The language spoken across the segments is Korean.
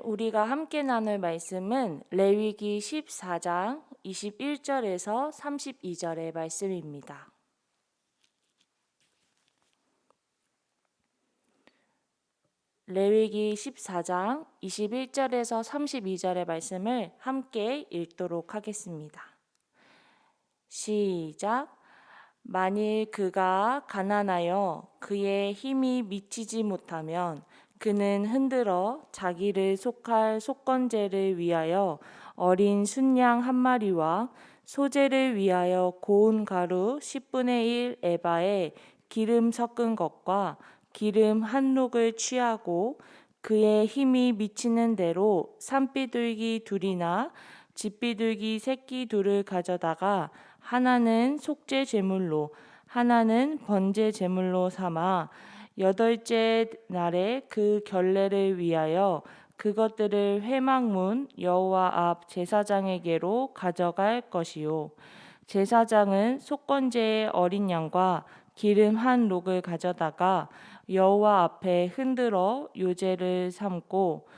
우리가 함께 나눌 말씀은 레위기 14장 21절에서 32절의 말씀입니다. 레위기 14장 21절에서 32절의 말씀을 함께 읽도록 하겠습니다. 시작. 만일 그가 가난하여 그의 힘이 미치지 못하면 그는 흔들어 자기를 속할 속건제를 위하여 어린 순양 한 마리와 소제를 위하여 고운 가루 10분의 1 에바에 기름 섞은 것과 기름 한 록을 취하고 그의 힘이 미치는 대로 산비둘기 둘이나 집비둘기 새끼 둘을 가져다가 하나는 속죄 제물로 하나는 번제 제물로 삼아 여덟째 날에 그 결례를 위하여 그것들을 회막문 여호와 앞 제사장에게로 가져갈 것이요. 제사장은 속건제의 어린 양과 기름 한 록을 가져다가 여호와 앞에 흔들어 요제를 삼고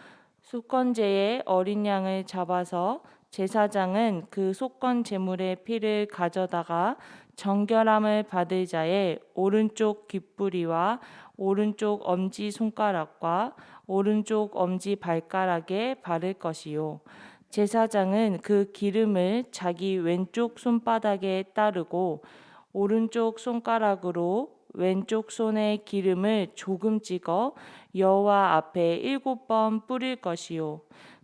속건제의 어린 양을 잡아서 제사장은 그 속건 제물의 피를 가져다가 정결함을 받을 자의 오른쪽 귓부리와 오른쪽 엄지 손가락과 오른쪽 엄지 발가락에 바를 것이요. 제사장은 그 기름을 자기 왼쪽 손바닥에 따르고 오른쪽 손가락으로 왼쪽 손에 기름을 조금 찍어 여호와 앞에 7번 뿌릴 것이요.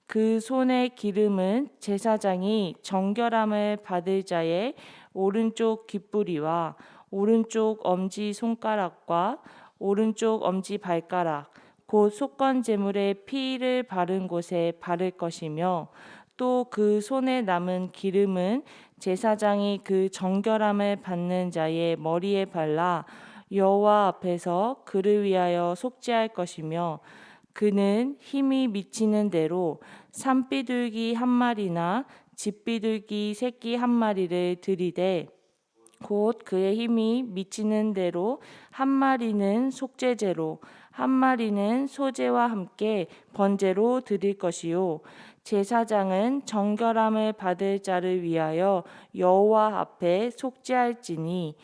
그 손의 기름은 제사장이 정결함을 받을 자의 오른쪽 귓부리와 오른쪽 엄지 손가락과 오른쪽 엄지 발가락 곧 속건 제물의 피를 바른 곳에 바를 것이며 또 그 손에 남은 기름은 제사장이 그 정결함을 받는 자의 머리에 발라 여호와 앞에서 그를 위하여 속죄할 것이며 그는 힘이 미치는 대로 산비둘기 한 마리나 집비둘기 새끼 한 마리를 들이되 곧 그의 힘이 미치는 대로 한 마리는 속죄제로 한 마리는 소제와 함께 번제로 드릴 것이요. 제사장은 정결함을 받을 자를 위하여 여호와 앞에 속죄할지니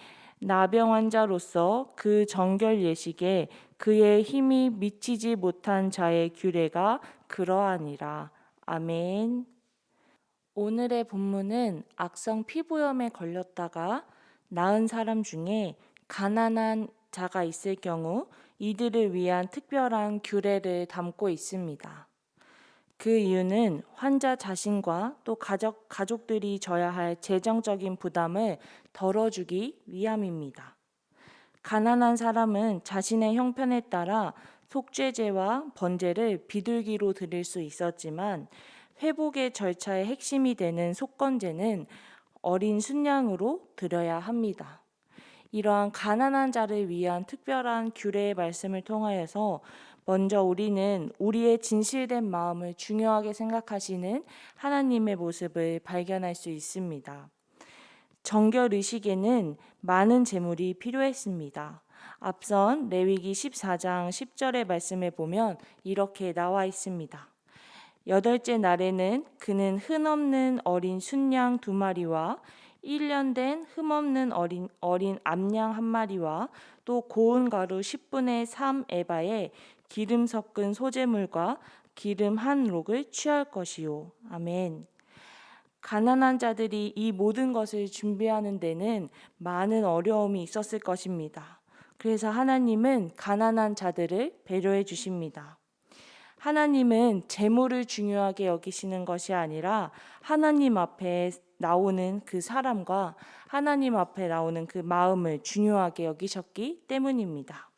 나병 환자로서 그 정결 예식에 그의 힘이 미치지 못한 자의 규례가 그러하니라. 아멘. 오늘의 본문은 악성 피부염에 걸렸다가 나은 사람 중에 가난한 자가 있을 경우 이들을 위한 특별한 규례를 담고 있습니다. 그 이유는 환자 자신과 또 가족들이 져야 할 재정적인 부담을 덜어주기 위함입니다. 가난한 사람은 자신의 형편에 따라 속죄제와 번제를 비둘기로 드릴 수 있었지만 회복의 절차의 핵심이 되는 속건제는 어린 순양으로 드려야 합니다. 이러한 가난한 자를 위한 특별한 규례의 말씀을 통하여서 먼저 우리는 우리의 진실된 마음을 중요하게 생각하시는 하나님의 모습을 발견할 수 있습니다. 정결 의식에는 많은 제물이 필요했습니다. 앞선 레위기 14장 10절의 말씀에 보면 이렇게 나와 있습니다. 여덟째 날에는 그는 흠없는 어린 순양 2마리와 1년 된 흠없는 어린 암양 1마리와 또 고운 가루 10분의 3 에바에 기름 섞은 소제물과 기름 한 록을 취할 것이요. 아멘. 가난한 자들이 이 모든 것을 준비하는 데는 많은 어려움이 있었을 것입니다. 그래서 하나님은 가난한 자들을 배려해 주십니다. 하나님은 재물을 중요하게 여기시는 것이 아니라 하나님 앞에 나오는 그 사람과 하나님 앞에 나오는 그 마음을 중요하게 여기셨기 때문입니다.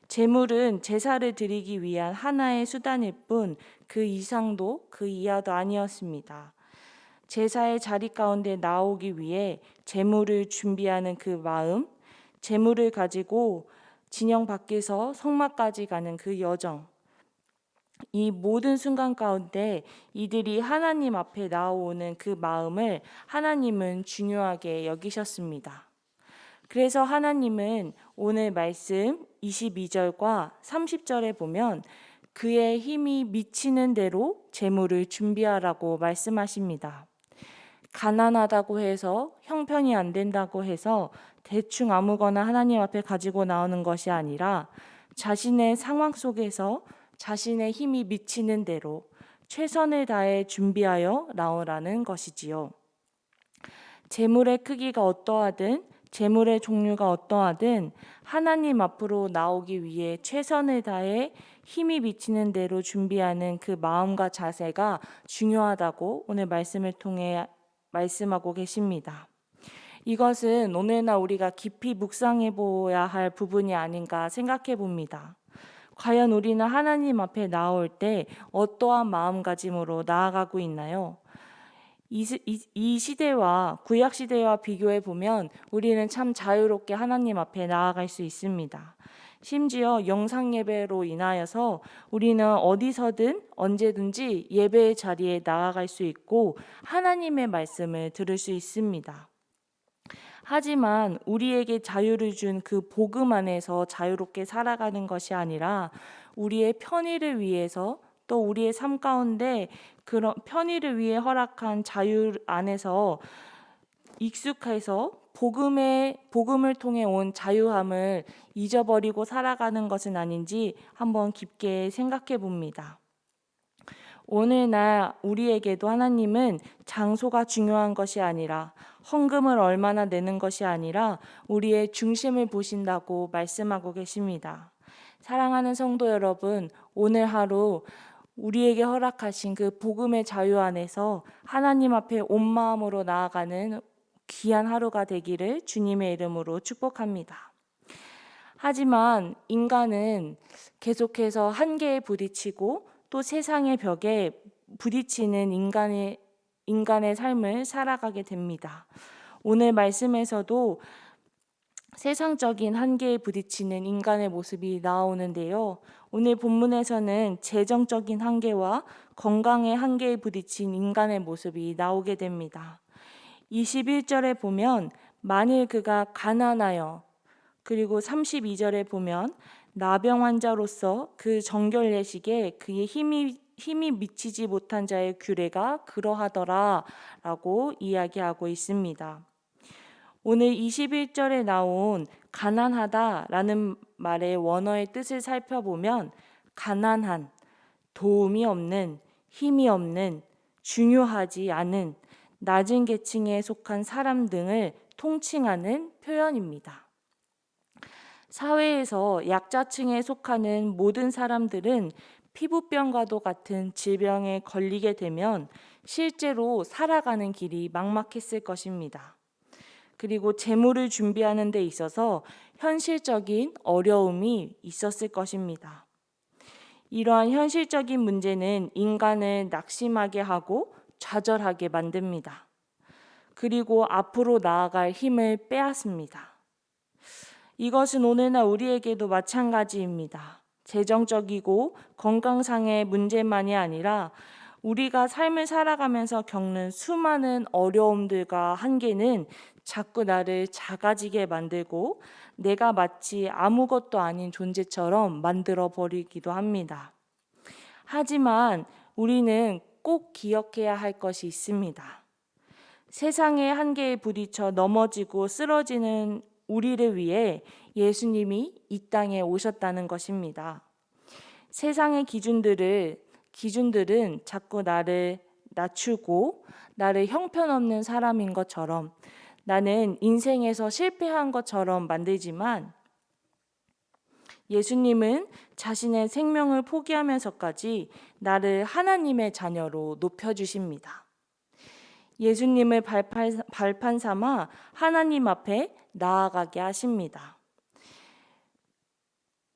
재물은 제사를 드리기 위한 하나의 수단일 뿐 그 이상도 그 이하도 아니었습니다. 제사의 자리 가운데 나오기 위해 재물을 준비하는 그 마음, 재물을 가지고 진영 밖에서 성막까지 가는 그 여정, 이 모든 순간 가운데 이들이 하나님 앞에 나오는 그 마음을 하나님은 중요하게 여기셨습니다. 그래서 하나님은 오늘 말씀 22절과 30절에 보면 그의 힘이 미치는 대로 재물을 준비하라고 말씀하십니다. 가난하다고 해서 형편이 안 된다고 해서 대충 아무거나 하나님 앞에 가지고 나오는 것이 아니라 자신의 상황 속에서 자신의 힘이 미치는 대로 최선을 다해 준비하여 나오라는 것이지요. 재물의 크기가 어떠하든 재물의 종류가 어떠하든 하나님 앞으로 나오기 위해 최선을 다해 힘이 미치는 대로 준비하는 그 마음과 자세가 중요하다고 오늘 말씀을 통해 말씀하고 계십니다. 이것은 오늘날 우리가 깊이 묵상해 보아야 할 부분이 아닌가 생각해 봅니다. 과연 우리는 하나님 앞에 나올 때 어떠한 마음가짐으로 나아가고 있나요? 이 시대와 구약 시대와 비교해 보면 우리는 참 자유롭게 하나님 앞에 나아갈 수 있습니다. 심지어 영상 예배로 인하여서 우리는 어디서든 언제든지 예배의 자리에 나아갈 수 있고 하나님의 말씀을 들을 수 있습니다. 하지만 우리에게 자유를 준 그 복음 안에서 자유롭게 살아가는 것이 아니라 우리의 편의를 위해서 또 우리의 삶 가운데 그런 편의를 위해 허락한 자유 안에서 익숙해서 복음을 통해 온 자유함을 잊어버리고 살아가는 것은 아닌지 한번 깊게 생각해 봅니다. 오늘날 우리에게도 하나님은 장소가 중요한 것이 아니라 헌금을 얼마나 내는 것이 아니라 우리의 중심을 보신다고 말씀하고 계십니다. 사랑하는 성도 여러분, 오늘 하루 우리에게 허락하신 그 복음의 자유 안에서 하나님 앞에 온 마음으로 나아가는 귀한 하루가 되기를 주님의 이름으로 축복합니다. 하지만 인간은 계속해서 한계에 부딪히고 또 세상의 벽에 부딪히는 인간의 삶을 살아가게 됩니다. 오늘 말씀에서도 세상적인 한계에 부딪히는 인간의 모습이 나오는데요. 오늘 본문에서는 재정적인 한계와 건강의 한계에 부딪힌 인간의 모습이 나오게 됩니다. 21절에 보면 만일 그가 가난하여, 그리고 32절에 보면 나병 환자로서 그 정결 예식에 그의 힘이 미치지 못한 자의 규례가 그러하더라 라고 이야기하고 있습니다. 오늘 21절에 나온 가난하다 라는 말의 원어의 뜻을 살펴보면 가난한, 도움이 없는, 힘이 없는, 중요하지 않은, 낮은 계층에 속한 사람 등을 통칭하는 표현입니다. 사회에서 약자층에 속하는 모든 사람들은 피부병과도 같은 질병에 걸리게 되면 실제로 살아가는 길이 막막했을 것입니다. 그리고 재물을 준비하는 데 있어서 현실적인 어려움이 있었을 것입니다. 이러한 현실적인 문제는 인간을 낙심하게 하고 좌절하게 만듭니다. 그리고 앞으로 나아갈 힘을 빼앗습니다. 이것은 오늘날 우리에게도 마찬가지입니다. 재정적이고 건강상의 문제만이 아니라 우리가 삶을 살아가면서 겪는 수많은 어려움들과 한계는 자꾸 나를 작아지게 만들고 내가 마치 아무것도 아닌 존재처럼 만들어 버리기도 합니다. 하지만 우리는 꼭 기억해야 할 것이 있습니다. 세상의 한계에 부딪혀 넘어지고 쓰러지는 우리를 위해 예수님이 이 땅에 오셨다는 것입니다. 세상의 기준들은 자꾸 나를 낮추고 나를 형편없는 사람인 것처럼, 나는 인생에서 실패한 것처럼 만들지만 예수님은 자신의 생명을 포기하면서까지 나를 하나님의 자녀로 높여주십니다. 예수님을 발판 삼아 하나님 앞에 나아가게 하십니다.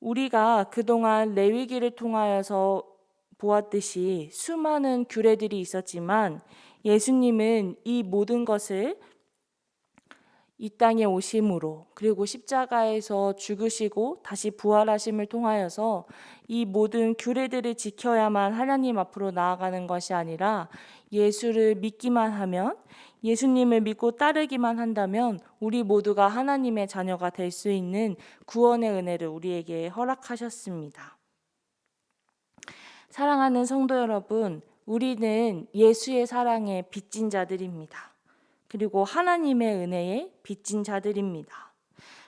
우리가 그동안 레위기를 통하여서 보았듯이 수많은 규례들이 있었지만 예수님은 이 모든 것을 이 땅에 오심으로, 그리고 십자가에서 죽으시고 다시 부활하심을 통하여서 이 모든 규례들을 지켜야만 하나님 앞으로 나아가는 것이 아니라 예수를 믿기만 하면, 예수님을 믿고 따르기만 한다면 우리 모두가 하나님의 자녀가 될 수 있는 구원의 은혜를 우리에게 허락하셨습니다. 사랑하는 성도 여러분, 우리는 예수의 사랑에 빚진 자들입니다. 그리고 하나님의 은혜에 빚진 자들입니다.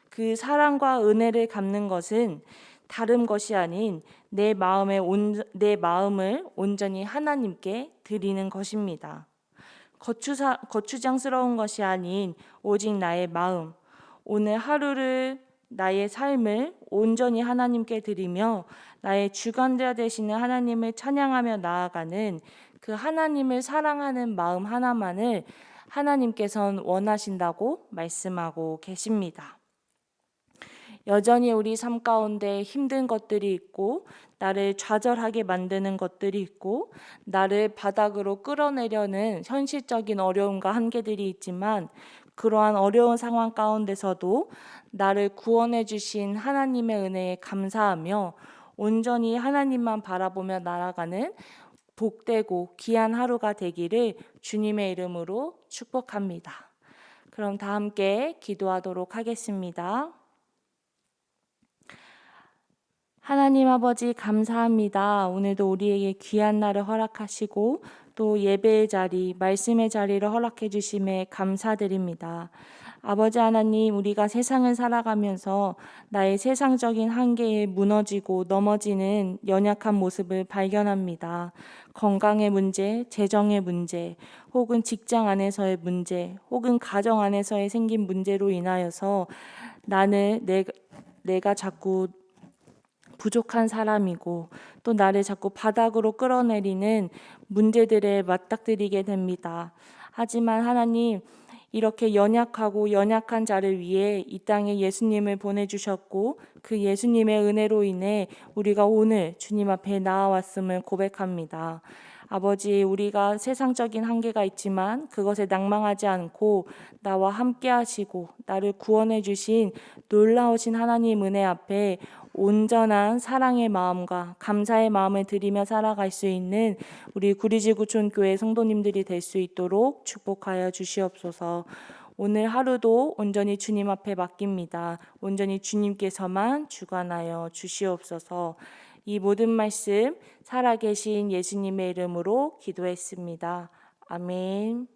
그 사랑과 은혜를 갚는 것은 다른 것이 아닌 내 마음을 온전히 하나님께 드리는 것입니다. 거추장스러운 것이 아닌 오직 나의 마음, 오늘 하루를 나의 삶을 온전히 하나님께 드리며 나의 주관자 되시는 하나님을 찬양하며 나아가는 그 하나님을 사랑하는 마음 하나만을 하나님께서는 원하신다고 말씀하고 계십니다. 여전히 우리 삶 가운데 힘든 것들이 있고 나를 좌절하게 만드는 것들이 있고 나를 바닥으로 끌어내려는 현실적인 어려움과 한계들이 있지만 그러한 어려운 상황 가운데서도 나를 구원해 주신 하나님의 은혜에 감사하며 온전히 하나님만 바라보며 날아가는 복되고 귀한 하루가 되기를 주님의 이름으로 축복합니다. 그럼 다 함께 기도하도록 하겠습니다. 하나님 아버지 감사합니다. 오늘도 우리에게 귀한 날을 허락하시고 또 예배의 자리, 말씀의 자리를 허락해 주심에 감사드립니다. 아버지 하나님, 우리가 세상을 살아가면서 나의 세상적인 한계에 무너지고 넘어지는 연약한 모습을 발견합니다. 건강의 문제, 재정의 문제, 혹은 직장 안에서의 문제, 혹은 가정 안에서의 생긴 문제로 인하여서 내가 자꾸 부족한 사람이고 또 나를 자꾸 바닥으로 끌어내리는 문제들에 맞닥뜨리게 됩니다. 하지만 하나님, 이렇게 연약하고 연약한 자를 위해 이 땅에 예수님을 보내주셨고 그 예수님의 은혜로 인해 우리가 오늘 주님 앞에 나아왔음을 고백합니다. 아버지, 우리가 세상적인 한계가 있지만 그것에 낭망하지 않고 나와 함께 하시고 나를 구원해 주신 놀라우신 하나님 은혜 앞에 온전한 사랑의 마음과 감사의 마음을 드리며 살아갈 수 있는 우리 구리지구촌교회 성도님들이 될 수 있도록 축복하여 주시옵소서. 오늘 하루도 온전히 주님 앞에 맡깁니다. 온전히 주님께서만 주관하여 주시옵소서. 이 모든 말씀 살아계신 예수님의 이름으로 기도했습니다. 아멘.